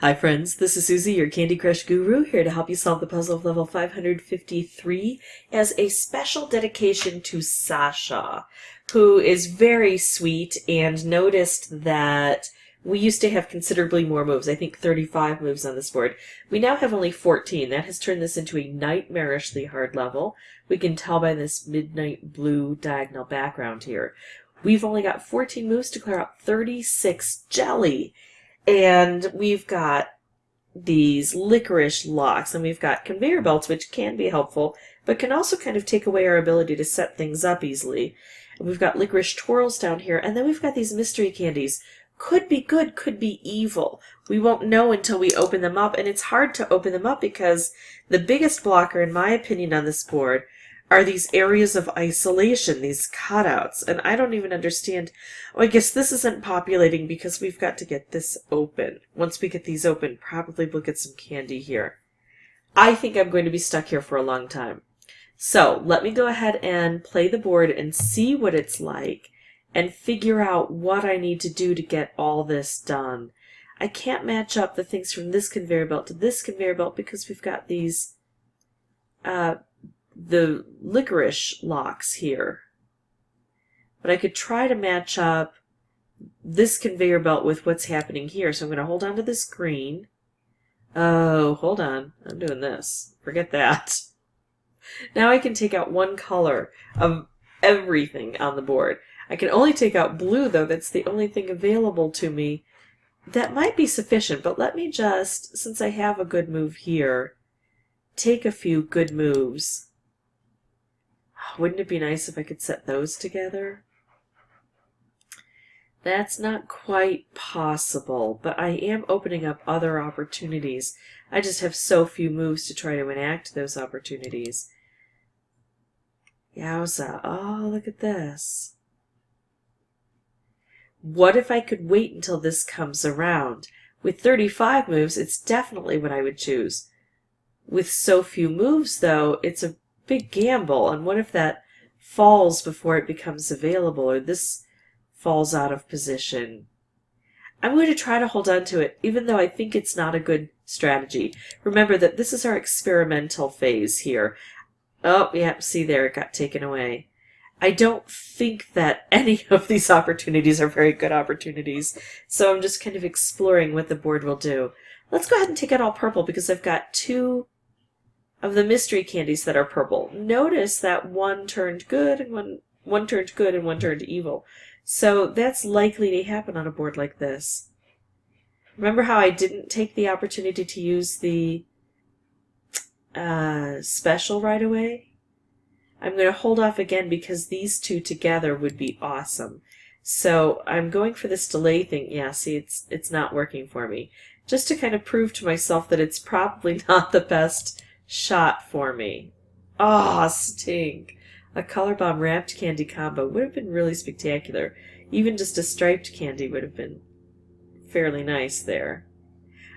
Hi friends, this is Susie, your Candy Crush guru, here to help you solve the puzzle of level 553 as a special dedication to Sasha, who is very sweet and noticed that we used to have considerably more moves. I think 35 moves on this board. We now have only 14. That has turned this into a nightmarishly hard level. We can tell by this midnight blue diagonal background here. We've only got 14 moves to clear out 36 jelly. And we've got these licorice locks, and we've got conveyor belts, which can be helpful, but can also kind of take away our ability to set things up easily. And we've got licorice twirls down here, and then we've got these mystery candies. Could be good, could be evil. We won't know until we open them up, and it's hard to open them up because the biggest blocker, in my opinion, on this board are these areas of isolation, these cutouts, and I don't even understand. Oh, I guess this isn't populating because we've got to get this open. Once we get these open, probably we'll get some candy here. I think I'm going to be stuck here for a long time. So let me go ahead and play the board and see what it's like and figure out what I need to do to get all this done. I can't match up the things from this conveyor belt to this conveyor belt because we've got these the licorice locks here. But I could try to match up this conveyor belt with what's happening here. So I'm going to hold on to this green. Oh, hold on. I'm doing this. Forget that. Now I can take out one color of everything on the board. I can only take out blue, though. That's the only thing available to me. That might be sufficient, but let me just, since I have a good move here, take a few good moves. Wouldn't it be nice if I could set those together? That's not quite possible, but I am opening up other opportunities. I just have so few moves to try to enact those opportunities. Yowza. Oh, look at this. What if I could wait until this comes around? With 35 moves, it's definitely what I would choose. With so few moves, though, it's a big gamble. And what if that falls before it becomes available, or this falls out of position? I'm going to try to hold on to it, even though I think it's not a good strategy. Remember that this is our experimental phase here. Oh, yeah, see there, it got taken away. I don't think that any of these opportunities are very good opportunities, so I'm just kind of exploring what the board will do. Let's go ahead and take out all purple because I've got two of the mystery candies that are purple. Notice that one turned good and one turned good and one turned evil. So that's likely to happen on a board like this. Remember how I didn't take the opportunity to use the special right away? I'm going to hold off again because these two together would be awesome. So I'm going for this delay thing. Yeah, see, it's not working for me. Just to kind of prove to myself that it's probably not the best shot for me. Ah, stink. A color bomb wrapped candy combo would have been really spectacular. Even just a striped candy would have been fairly nice there.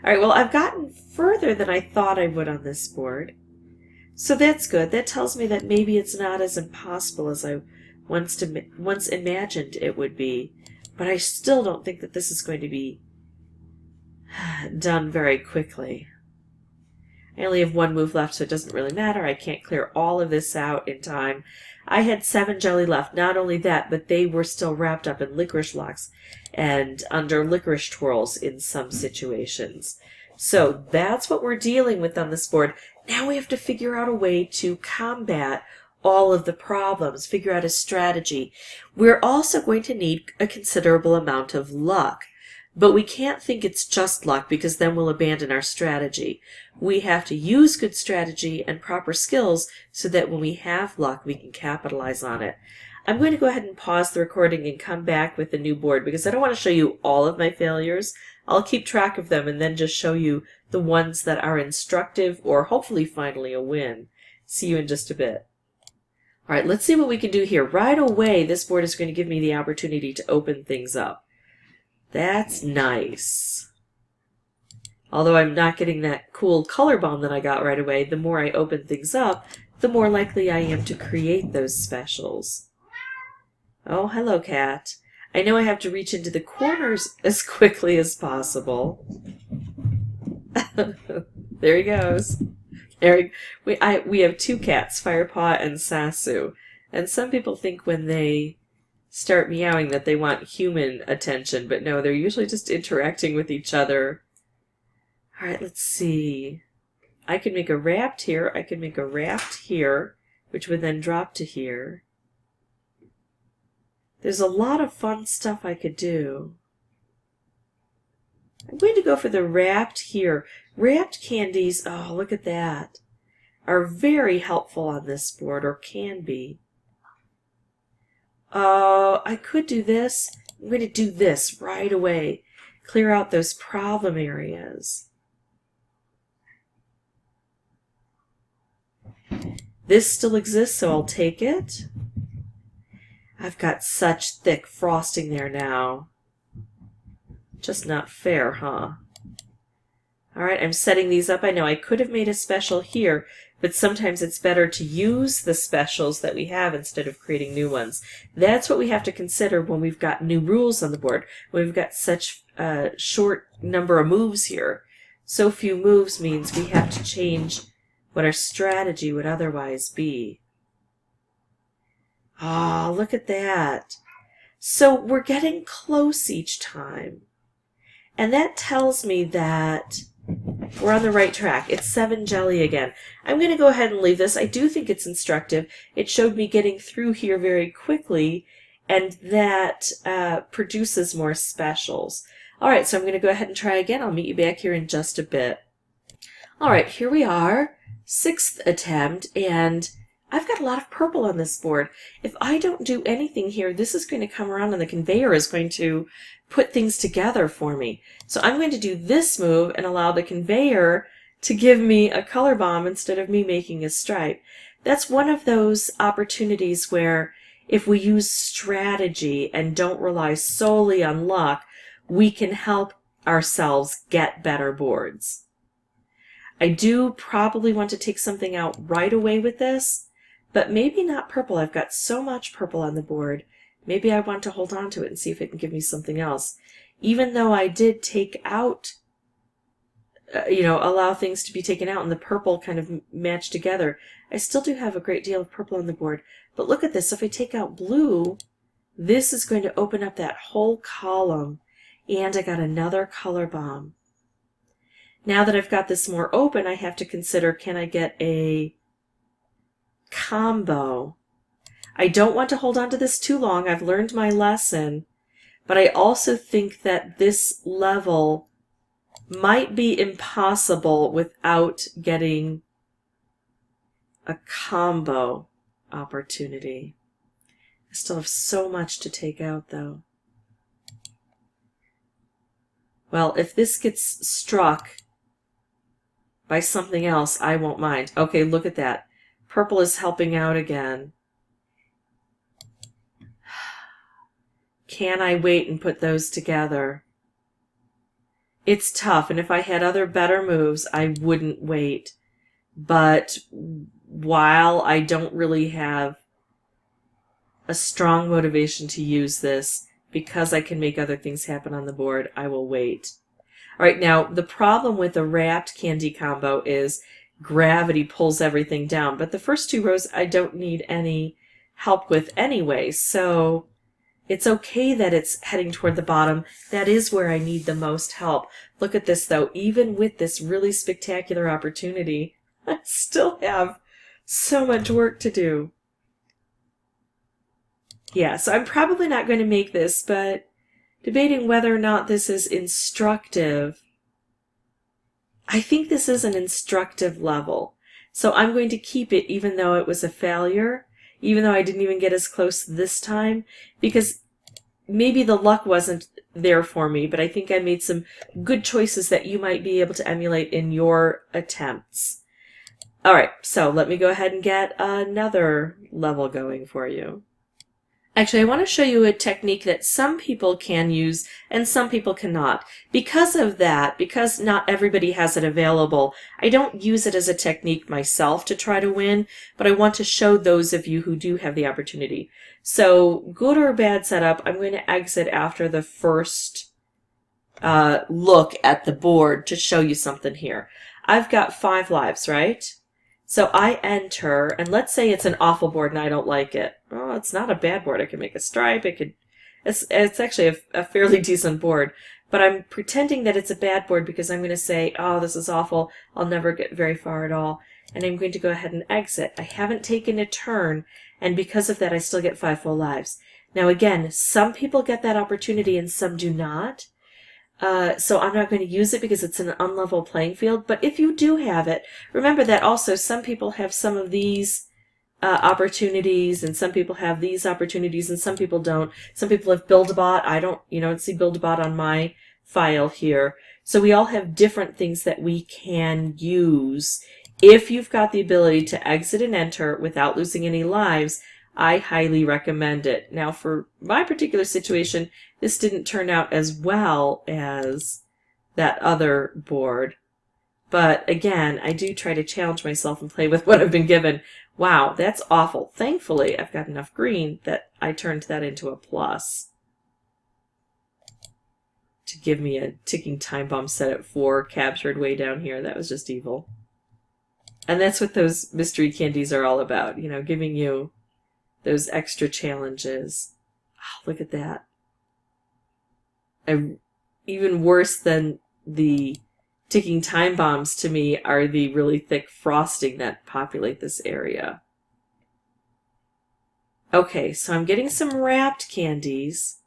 Alright, well, I've gotten further than I thought I would on this board. So that's good. That tells me that maybe it's not as impossible as I once imagined it would be. But I still don't think that this is going to be done very quickly. I only have one move left, so it doesn't really matter. I can't clear all of this out in time. I had 7 jelly left. Not only that, but they were still wrapped up in licorice locks and under licorice twirls in some situations. So that's what we're dealing with on this board. Now we have to figure out a way to combat all of the problems, figure out a strategy. We're also going to need a considerable amount of luck. But we can't think it's just luck because then we'll abandon our strategy. We have to use good strategy and proper skills so that when we have luck, we can capitalize on it. I'm going to go ahead and pause the recording and come back with a new board because I don't want to show you all of my failures. I'll keep track of them and then just show you the ones that are instructive or hopefully finally a win. See you in just a bit. All right, let's see what we can do here. Right away, this board is going to give me the opportunity to open things up. That's nice. Although I'm not getting that cool color bomb that I got right away, the more I open things up, the more likely I am to create those specials. Oh, hello, cat. I know I have to reach into the corners as quickly as possible. There he goes. There we have two cats, Firepaw and Sasu. And some people think when they start meowing that they want human attention, but no, they're usually just interacting with each other. Alright, let's see. I can make a raft here, I can make a raft here, which would then drop to here. There's a lot of fun stuff I could do. I'm going to go for the wrapped here. Wrapped candies, oh, look at that, are very helpful on this board, or can be. I could do this. I'm going to do this right away. Clear out those problem areas. This still exists, so I'll take it. I've got such thick frosting there now. Just not fair, huh? Alright, I'm setting these up. I know I could have made a special here, but sometimes it's better to use the specials that we have instead of creating new ones. That's what we have to consider when we've got new rules on the board, when we've got such a short number of moves here. So few moves means we have to change what our strategy would otherwise be. Ah, look at that. So we're getting close each time. And that tells me that we're on the right track. It's 7 jelly again. I'm going to go ahead and leave this. I do think it's instructive. It showed me getting through here very quickly, and that produces more specials. Alright, so I'm going to go ahead and try again. I'll meet you back here in just a bit. Alright, here we are. 6th attempt, and I've got a lot of purple on this board. If I don't do anything here, this is going to come around and the conveyor is going to put things together for me. So I'm going to do this move and allow the conveyor to give me a color bomb instead of me making a stripe. That's one of those opportunities where if we use strategy and don't rely solely on luck, we can help ourselves get better boards. I do probably want to take something out right away with this, but maybe not purple. I've got so much purple on the board. Maybe I want to hold on to it and see if it can give me something else. Even though I did take out, allow things to be taken out and the purple kind of match together, I still do have a great deal of purple on the board. But look at this. If I take out blue, this is going to open up that whole column. And I got another color bomb. Now that I've got this more open, I have to consider, can I get a combo? I don't want to hold on to this too long. I've learned my lesson. But I also think that this level might be impossible without getting a combo opportunity. I still have so much to take out, though. Well, if this gets struck by something else, I won't mind. Okay, look at that. Purple is helping out again. Can I wait and put those together? It's tough, and if I had other better moves, I wouldn't wait. But while I don't really have a strong motivation to use this, because I can make other things happen on the board, I will wait. Alright, now, the problem with the wrapped candy combo is gravity pulls everything down. But the first 2 rows I don't need any help with anyway, so it's okay that it's heading toward the bottom. That is where I need the most help. Look at this, though. Even with this really spectacular opportunity, I still have so much work to do. Yeah, so I'm probably not going to make this, but debating whether or not this is instructive. I think this is an instructive level. So I'm going to keep it even though it was a failure, even though I didn't even get as close this time, because maybe the luck wasn't there for me, but I think I made some good choices that you might be able to emulate in your attempts. Alright, so let me go ahead and get another level going for you. Actually, I want to show you a technique that some people can use and some people cannot. Because of that, because not everybody has it available, I don't use it as a technique myself to try to win, but I want to show those of you who do have the opportunity. So, good or bad setup, I'm going to exit after the first look at the board to show you something here. I've got 5 lives, right? So I enter, and let's say it's an awful board and I don't like it. Oh, it's not a bad board. I can make a stripe. It's actually a fairly decent board. But I'm pretending that it's a bad board because I'm going to say, oh, this is awful. I'll never get very far at all. And I'm going to go ahead and exit. I haven't taken a turn, and because of that, I still get 5 full lives. Now again, some people get that opportunity and some do not. So I'm not going to use it because it's an unlevel playing field. But if you do have it, remember that also some people have some of these opportunities, and some people have these opportunities, and some people don't. Some people have Build-A-Bot. I don't, see Build-A-Bot on my file here. So we all have different things that we can use. If you've got the ability to exit and enter without losing any lives, I highly recommend it. Now, for my particular situation, this didn't turn out as well as that other board. But again, I do try to challenge myself and play with what I've been given. Wow, that's awful. Thankfully, I've got enough green that I turned that into a plus to give me a ticking time bomb set at 4 captured way down here. That was just evil. And that's what those mystery candies are all about, giving you those extra challenges. Oh, look at that. Even worse than the ticking time bombs to me are the really thick frosting that populate this area. Okay, so I'm getting some wrapped candies,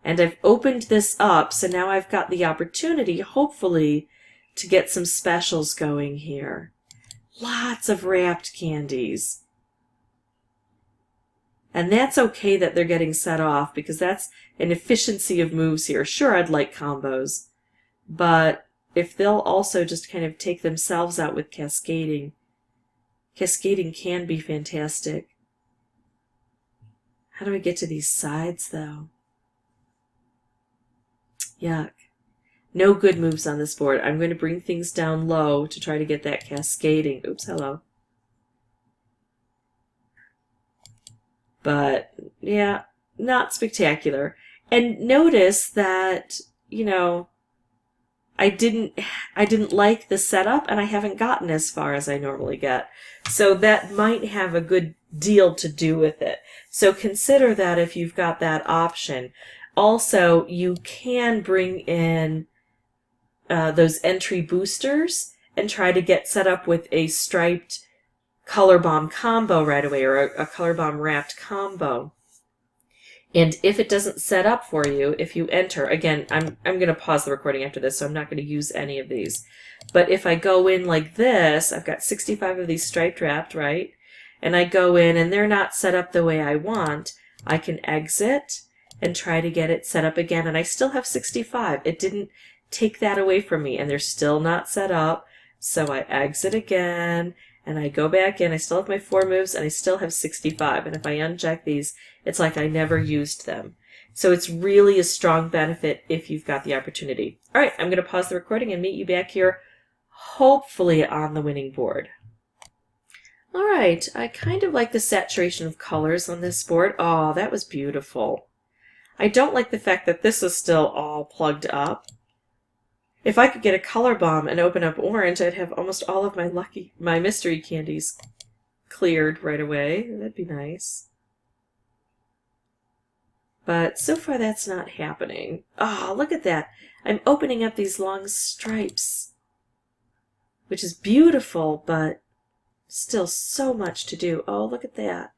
and I've opened this up, so now I've got the opportunity, hopefully, to get some specials going here. Lots of wrapped candies. And that's okay that they're getting set off, because that's an efficiency of moves here. Sure, I'd like combos, but if they'll also just kind of take themselves out with cascading, cascading can be fantastic. How do I get to these sides, though? Yuck. No good moves on this board. I'm going to bring things down low to try to get that cascading. Oops, hello. But, yeah, not spectacular. And notice that, I didn't like the setup, and I haven't gotten as far as I normally get. So that might have a good deal to do with it. So consider that if you've got that option. Also, you can bring in those entry boosters and try to get set up with a striped color bomb combo right away, or a color bomb wrapped combo. And if it doesn't set up for you, if you enter, again, I'm going to pause the recording after this, so I'm not going to use any of these. But if I go in like this, I've got 65 of these striped wrapped, right? And I go in and they're not set up the way I want, I can exit and try to get it set up again. And I still have 65. It didn't take that away from me, and they're still not set up. So I exit again, and I go back in. I still have my 4 moves, and I still have 65. And if I uncheck these, it's like I never used them. So it's really a strong benefit if you've got the opportunity. All right, I'm going to pause the recording and meet you back here, hopefully on the winning board. All right, I kind of like the saturation of colors on this board. Oh, that was beautiful. I don't like the fact that this is still all plugged up. If I could get a color bomb and open up orange, I'd have almost all of my mystery candies cleared right away. That'd be nice. But so far that's not happening. Oh, look at that. I'm opening up these long stripes, which is beautiful, but still so much to do. Oh, look at that.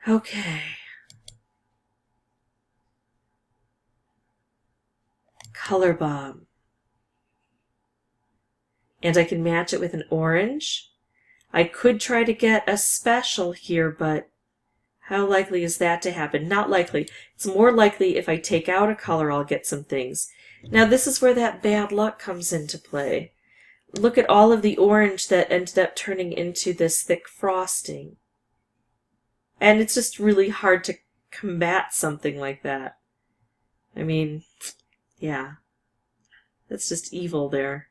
Okay. Color bomb. And I can match it with an orange. I could try to get a special here, but how likely is that to happen? Not likely. It's more likely if I take out a color, I'll get some things. Now this is where that bad luck comes into play. Look at all of the orange that ended up turning into this thick frosting. And it's just really hard to combat something like that. I mean, yeah. That's just evil there.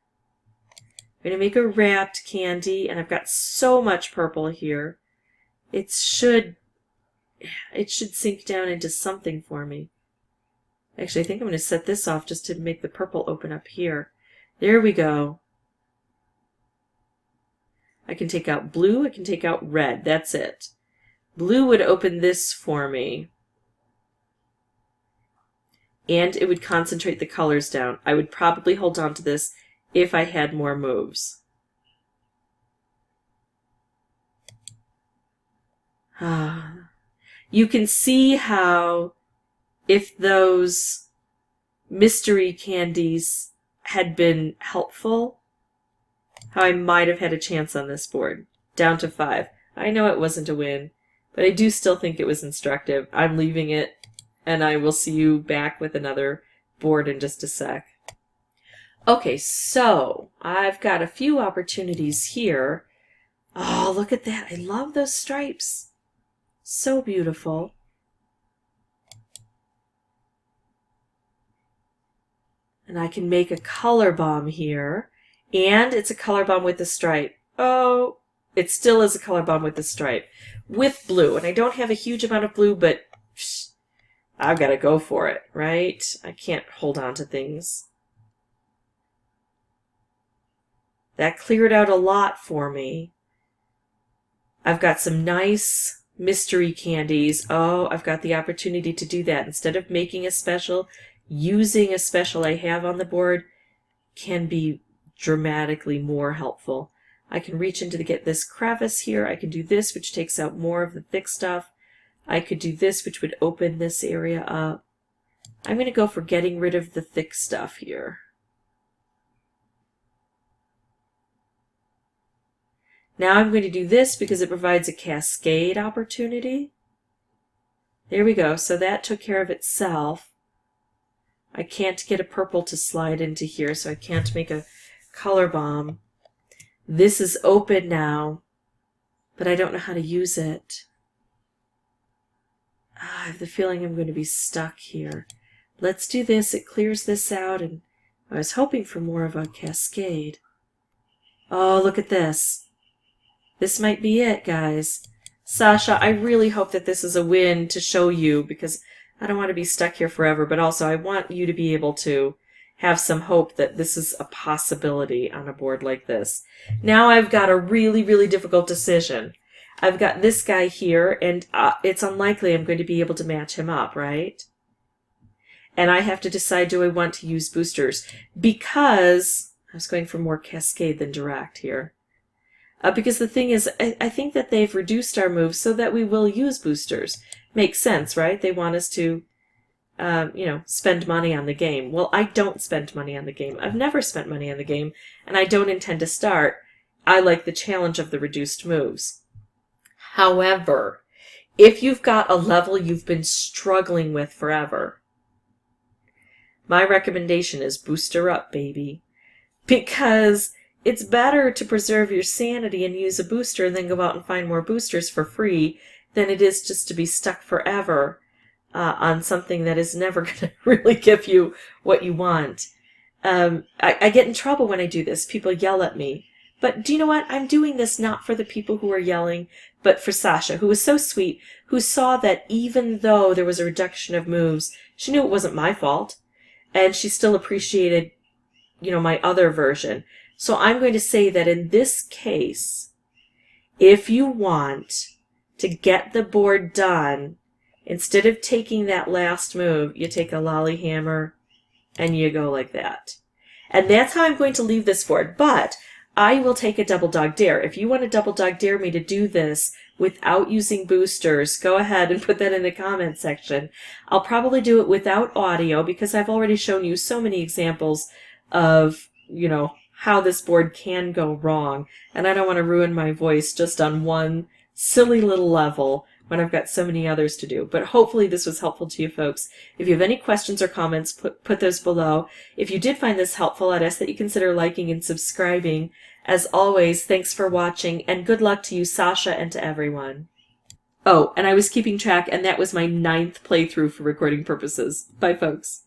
I'm going to make a wrapped candy, and I've got so much purple here. It should it should sink down into something for me. Actually, I think I'm going to set this off just to make the purple open up here. There we go. I can take out blue, I can take out red. That's it. Blue would open this for me. And it would concentrate the colors down. I would probably hold on to this if I had more moves. You can see how if those mystery candies had been helpful, how I might have had a chance on this board. Down to 5. I know it wasn't a win, but I do still think it was instructive. I'm leaving it, and I will see you back with another board in just a sec. Okay, so I've got a few opportunities here. Oh, look at that. I love those stripes. So beautiful. And I can make a color bomb here. And it's a color bomb with the stripe. Oh, it still is a color bomb with the stripe. With blue. And I don't have a huge amount of blue, but I've got to go for it, right? I can't hold on to things. That cleared out a lot for me. I've got some nice mystery candies. Oh, I've got the opportunity to do that. Instead of making a special, using a special I have on the board can be dramatically more helpful. I can reach into to get this crevice here. I can do this, which takes out more of the thick stuff. I could do this, which would open this area up. I'm going to go for getting rid of the thick stuff here. Now I'm going to do this because it provides a cascade opportunity. There we go. So that took care of itself. I can't get a purple to slide into here, so I can't make a color bomb. This is open now, but I don't know how to use it. I have the feeling I'm going to be stuck here. Let's do this. It clears this out, and I was hoping for more of a cascade. Oh, look at this. This might be it, guys. Sasha, I really hope that this is a win to show you, because I don't want to be stuck here forever, but also I want you to be able to have some hope that this is a possibility on a board like this. Now I've got a really, really difficult decision. I've got this guy here, and it's unlikely I'm going to be able to match him up, right? And I have to decide, do I want to use boosters? Because I was going for more cascade than direct here. Because the thing is, I think that they've reduced our moves so that we will use boosters. Makes sense, right? They want us to, spend money on the game. Well, I don't spend money on the game. I've never spent money on the game, and I don't intend to start. I like the challenge of the reduced moves. However, if you've got a level you've been struggling with forever, my recommendation is booster up, baby. Because it's better to preserve your sanity and use a booster and then go out and find more boosters for free than it is just to be stuck forever on something that is never going to really give you what you want. I get in trouble when I do this. People yell at me. But do you know what? I'm doing this not for the people who are yelling, but for Sasha, who was so sweet, who saw that even though there was a reduction of moves, she knew it wasn't my fault, and she still appreciated, my other version. So I'm going to say that in this case, if you want to get the board done, instead of taking that last move, you take a Lollihammer and you go like that. And that's how I'm going to leave this board. But I will take a double dog dare. If you want to double dog dare me to do this without using boosters, go ahead and put that in the comment section. I'll probably do it without audio because I've already shown you so many examples of, how this board can go wrong. And I don't want to ruin my voice just on one silly little level when I've got so many others to do. But hopefully this was helpful to you folks. If you have any questions or comments, put those below. If you did find this helpful, I'd ask that you consider liking and subscribing. As always, thanks for watching, and good luck to you, Sasha, and to everyone. Oh, and I was keeping track, and that was my 9th playthrough for recording purposes. Bye, folks.